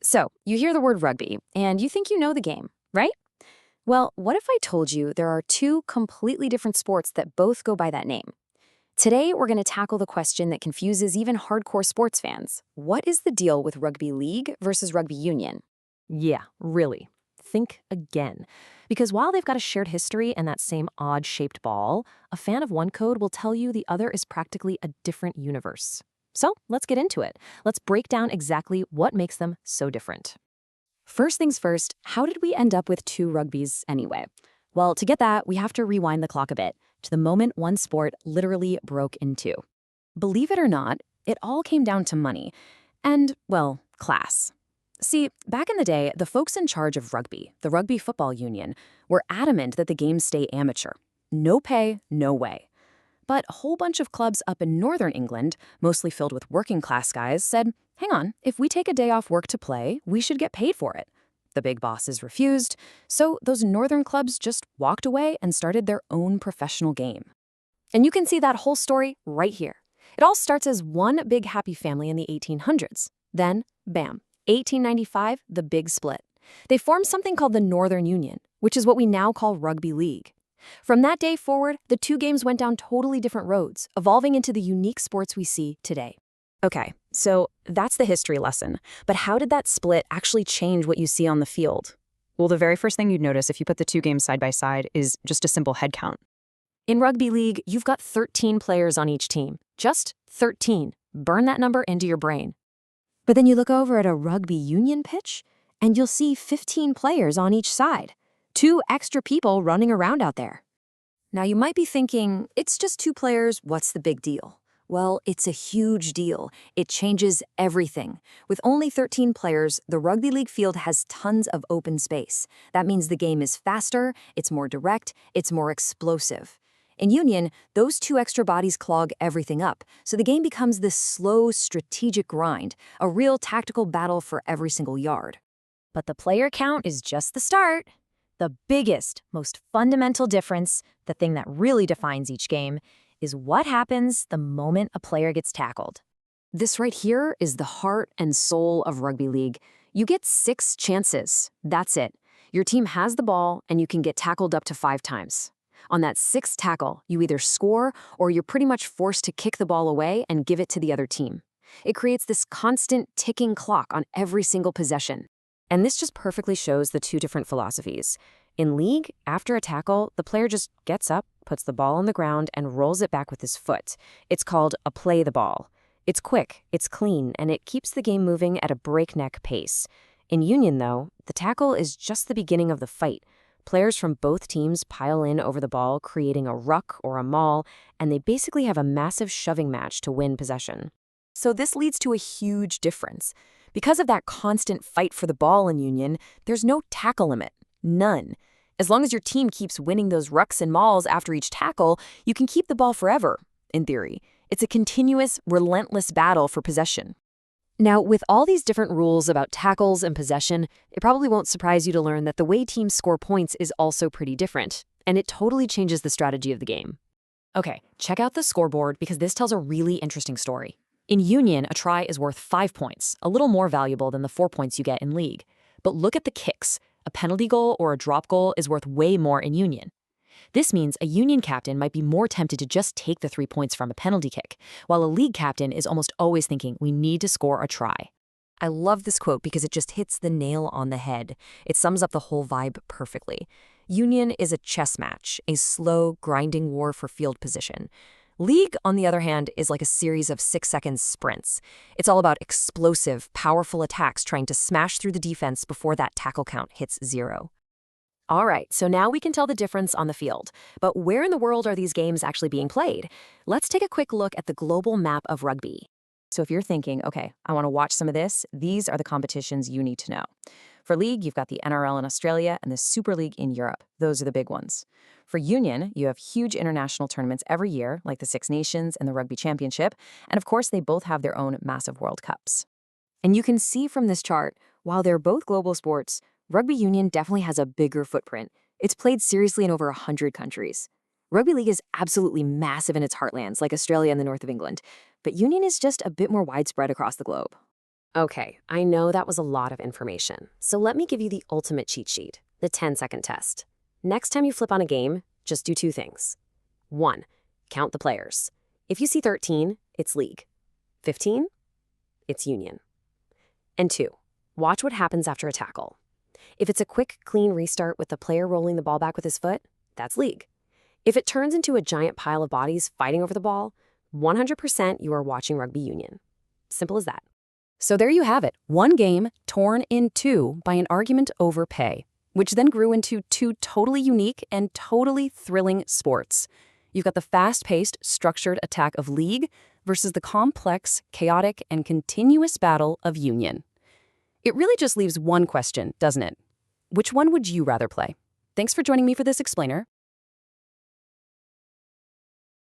So, you hear the word rugby, and you think you know the game, right? Well, what if I told you there are two completely different sports that both go by that name? Today, we're going to tackle the question that confuses even hardcore sports fans. What is the deal with rugby league versus rugby union? Yeah, really. Think again. Because while they've got a shared history and that same odd-shaped ball, a fan of one code will tell you the other is practically a different universe. So let's get into it. Let's break down exactly what makes them so different. First things first, how did we end up with two rugbies anyway? Well, to get that, we have to rewind the clock a bit to the moment one sport literally broke in two. Believe it or not, it all came down to money and, well, class. See, back in the day, the folks in charge of rugby, the Rugby Football Union, were adamant that the game stay amateur. No pay, no way. But a whole bunch of clubs up in northern England, mostly filled with working class guys, said, hang on, if we take a day off work to play, we should get paid for it. The big bosses refused, so those northern clubs just walked away and started their own professional game. And you can see that whole story right here. It all starts as one big happy family in the 1800s. Then, bam, 1895, the big split. They formed something called the Northern Union, which is what we now call rugby league. From that day forward, the two games went down totally different roads, evolving into the unique sports we see today. Okay, so that's the history lesson. But how did that split actually change what you see on the field? Well, the very first thing you'd notice if you put the two games side by side is just a simple head count. In rugby league, you've got 13 players on each team. Just 13. Burn that number into your brain. But then you look over at a rugby union pitch, and you'll see 15 players on each side. Two extra people running around out there. Now you might be thinking, it's just two players, what's the big deal? Well, it's a huge deal. It changes everything. With only 13 players, the rugby league field has tons of open space. That means the game is faster, it's more direct, it's more explosive. In union, those two extra bodies clog everything up, so the game becomes this slow, strategic grind, a real tactical battle for every single yard. But the player count is just the start. The biggest, most fundamental difference, the thing that really defines each game, is what happens the moment a player gets tackled. This right here is the heart and soul of rugby league. You get 6 chances. That's it. Your team has the ball, and you can get tackled up to 5 times. On that 6th tackle, you either score or you're pretty much forced to kick the ball away and give it to the other team. It creates this constant ticking clock on every single possession. And this just perfectly shows the two different philosophies. In league, after a tackle, the player just gets up, puts the ball on the ground, and rolls it back with his foot. It's called a play the ball. It's quick, it's clean, and it keeps the game moving at a breakneck pace. In union, though, the tackle is just the beginning of the fight. Players from both teams pile in over the ball, creating a ruck or a maul, and they basically have a massive shoving match to win possession. So this leads to a huge difference. Because of that constant fight for the ball in union, there's no tackle limit. None. As long as your team keeps winning those rucks and mauls after each tackle, you can keep the ball forever, in theory. It's a continuous, relentless battle for possession. Now, with all these different rules about tackles and possession, it probably won't surprise you to learn that the way teams score points is also pretty different, and it totally changes the strategy of the game. Okay, check out the scoreboard because this tells a really interesting story. In union, a try is worth 5 points, a little more valuable than the 4 points you get in league. But look at the kicks. A penalty goal or a drop goal is worth way more in union. This means a union captain might be more tempted to just take the 3 points from a penalty kick, while a league captain is almost always thinking we need to score a try. I love this quote because it just hits the nail on the head. It sums up the whole vibe perfectly. Union is a chess match, a slow, grinding war for field position. League, on the other hand, is like a series of 6-second sprints. It's all about explosive, powerful attacks trying to smash through the defense before that tackle count hits 0. All right, so now we can tell the difference on the field. But where in the world are these games actually being played? Let's take a quick look at the global map of rugby. So if you're thinking, okay, I want to watch some of this, these are the competitions you need to know. For league, you've got the NRL in Australia and the Super League in Europe. Those are the big ones. For union, you have huge international tournaments every year, like the Six Nations and the Rugby Championship, and of course, they both have their own massive World Cups. And you can see from this chart, while they're both global sports, rugby union definitely has a bigger footprint. It's played seriously in over 100 countries. Rugby league is absolutely massive in its heartlands, like Australia and the north of England, but union is just a bit more widespread across the globe. Okay, I know that was a lot of information, so let me give you the ultimate cheat sheet, the 10-second test. Next time you flip on a game, just do two things. 1. Count the players. If you see 13, it's league. 15? It's union. And 2. Watch what happens after a tackle. If it's a quick, clean restart with the player rolling the ball back with his foot, that's league. If it turns into a giant pile of bodies fighting over the ball, 100% you are watching rugby union. Simple as that. So there you have it, one game torn in two by an argument over pay, which then grew into two totally unique and totally thrilling sports. You've got the fast-paced, structured attack of league versus the complex, chaotic, and continuous battle of union. It really just leaves one question, doesn't it? Which one would you rather play? Thanks for joining me for this explainer.